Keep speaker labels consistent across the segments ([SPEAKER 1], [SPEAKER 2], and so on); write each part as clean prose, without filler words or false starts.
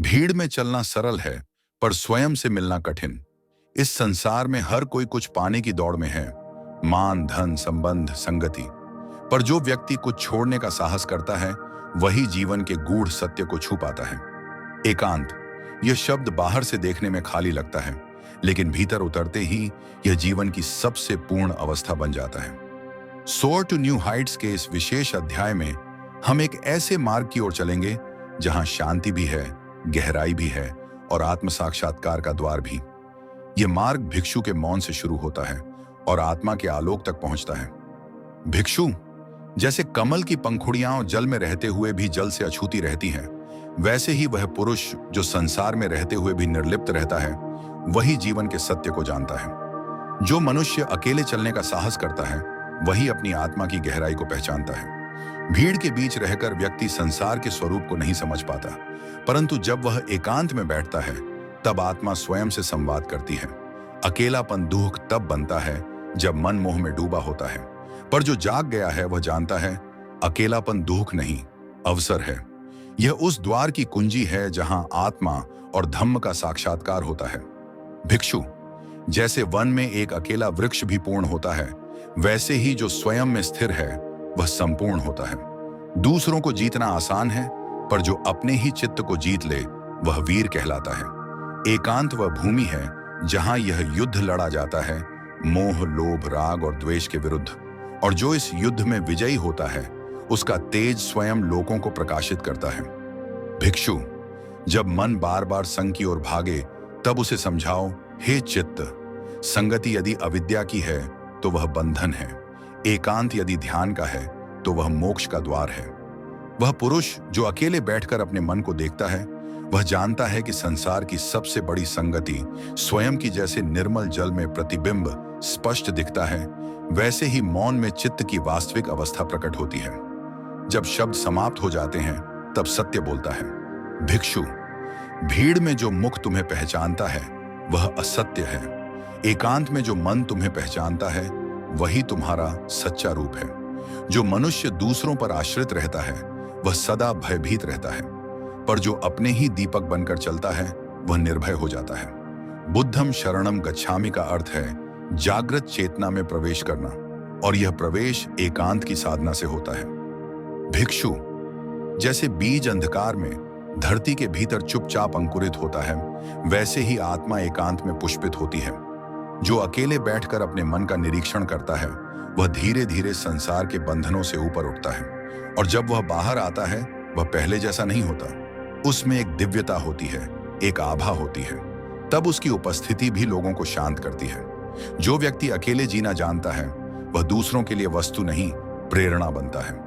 [SPEAKER 1] भीड़ में चलना सरल है, पर स्वयं से मिलना कठिन। इस संसार में हर कोई कुछ पाने की दौड़ में है, मान, धन, संबंध, संगति। पर जो व्यक्ति कुछ छोड़ने का साहस करता है, वही जीवन के गूढ़ सत्य को छू पाता है। एकांत, यह शब्द बाहर से देखने में खाली लगता है, लेकिन भीतर उतरते ही यह जीवन की सबसे पूर्ण अवस्था बन जाता है। सोअर टू न्यू हाइट्स के इस विशेष अध्याय में हम एक ऐसे मार्ग की ओर चलेंगे जहां शांति भी है, गहराई भी है और आत्म साक्षात्कार का द्वार भी। यह मार्ग भिक्षु के मौन से शुरू होता है और आत्मा के आलोक तक पहुंचता है। भिक्षु, जैसे कमल की पंखुड़ियां जल में रहते हुए भी जल से अछूती रहती हैं, वैसे ही वह पुरुष जो संसार में रहते हुए भी निर्लिप्त रहता है, वही जीवन के सत्य को जानता है। जो मनुष्य अकेले चलने का साहस करता है, वही अपनी आत्मा की गहराई को पहचानता है। भीड़ के बीच रहकर व्यक्ति संसार के स्वरूप को नहीं समझ पाता, परंतु जब वह एकांत में बैठता है, तब आत्मा स्वयं से संवाद करती है। अकेलापन दुख तब बनता है जब मन मोह में डूबा होता है, पर जो जाग गया है वह जानता है अकेलापन दुख नहीं, अवसर है। यह उस द्वार की कुंजी है जहां आत्मा और धम्म का साक्षात्कार होता है। भिक्षु, जैसे वन में एक अकेला वृक्ष भी पूर्ण होता है, वैसे ही जो स्वयं में स्थिर है वह संपूर्ण होता है। दूसरों को जीतना आसान है, पर जो अपने ही चित्त को जीत ले वह वीर कहलाता है। एकांत वह भूमि है जहां यह युद्ध लड़ा जाता है, मोह, लोभ, राग और द्वेष के विरुद्ध, और जो इस युद्ध में विजयी होता है उसका तेज स्वयं लोगों को प्रकाशित करता है। भिक्षु, जब मन बार बार संग की ओर भागे, तब उसे समझाओ, हे चित्त, संगति यदि अविद्या की है तो वह बंधन है, एकांत यदि ध्यान का है तो वह मोक्ष का द्वार है। वह पुरुष जो अकेले बैठकर अपने मन को देखता है, वह जानता है कि संसार की सबसे बड़ी संगति स्वयं की। जैसे निर्मल जल में प्रतिबिंब स्पष्ट दिखता है, वैसे ही मौन में चित्त की वास्तविक अवस्था प्रकट होती है। जब शब्द समाप्त हो जाते हैं, तब सत्य बोलता है। भिक्षु, भीड़ में जो मुख तुम्हें पहचानता है वह असत्य है। एकांत में जो मन तुम्हें पहचानता है वही तुम्हारा सच्चा रूप है। जो मनुष्य दूसरों पर आश्रित रहता है वह सदा भयभीत रहता है, पर जो अपने ही दीपक बनकर चलता है वह निर्भय हो जाता है। बुद्धम शरणम गच्छामि का अर्थ है जागृत चेतना में प्रवेश करना, और यह प्रवेश एकांत की साधना से होता है। भिक्षु, जैसे बीज अंधकार में धरती के भीतर चुपचाप अंकुरित होता है, वैसे ही आत्मा एकांत में पुष्पित होती है। जो अकेले बैठकर अपने मन का निरीक्षण करता है, वह धीरे धीरे संसार के बंधनों से ऊपर उठता है, और जब वह बाहर आता है वह पहले जैसा नहीं होता। उसमें एक दिव्यता होती है, एक आभा होती है। तब उसकी उपस्थिति भी लोगों को शांत करती है। जो व्यक्ति अकेले जीना जानता है, वह दूसरों के लिए वस्तु नहीं, प्रेरणा बनता है।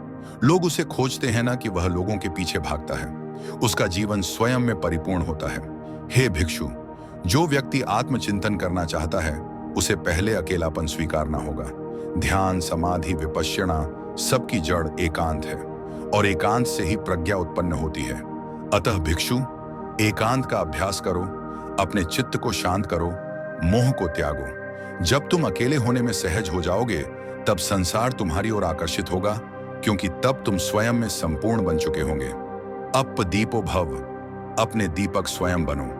[SPEAKER 1] लोग उसे खोजते हैं ना कि वह लोगों के पीछे भागता है। उसका जीवन स्वयं में परिपूर्ण होता है। हे भिक्षु, जो व्यक्ति आत्मचिंतन करना चाहता है, उसे पहले अकेलापन स्वीकारना होगा। ध्यान, समाधि, विपश्यना सबकी जड़ एकांत है, और एकांत से ही प्रज्ञा उत्पन्न होती है। अतः भिक्षु, एकांत का अभ्यास करो, अपने चित्त को शांत करो, मोह को त्यागो। जब तुम अकेले होने में सहज हो जाओगे, तब संसार तुम्हारी ओर आकर्षित होगा, क्योंकि तब तुम स्वयं में संपूर्ण बन चुके होंगे। अप दीपो भव, अपने दीपक स्वयं बनो।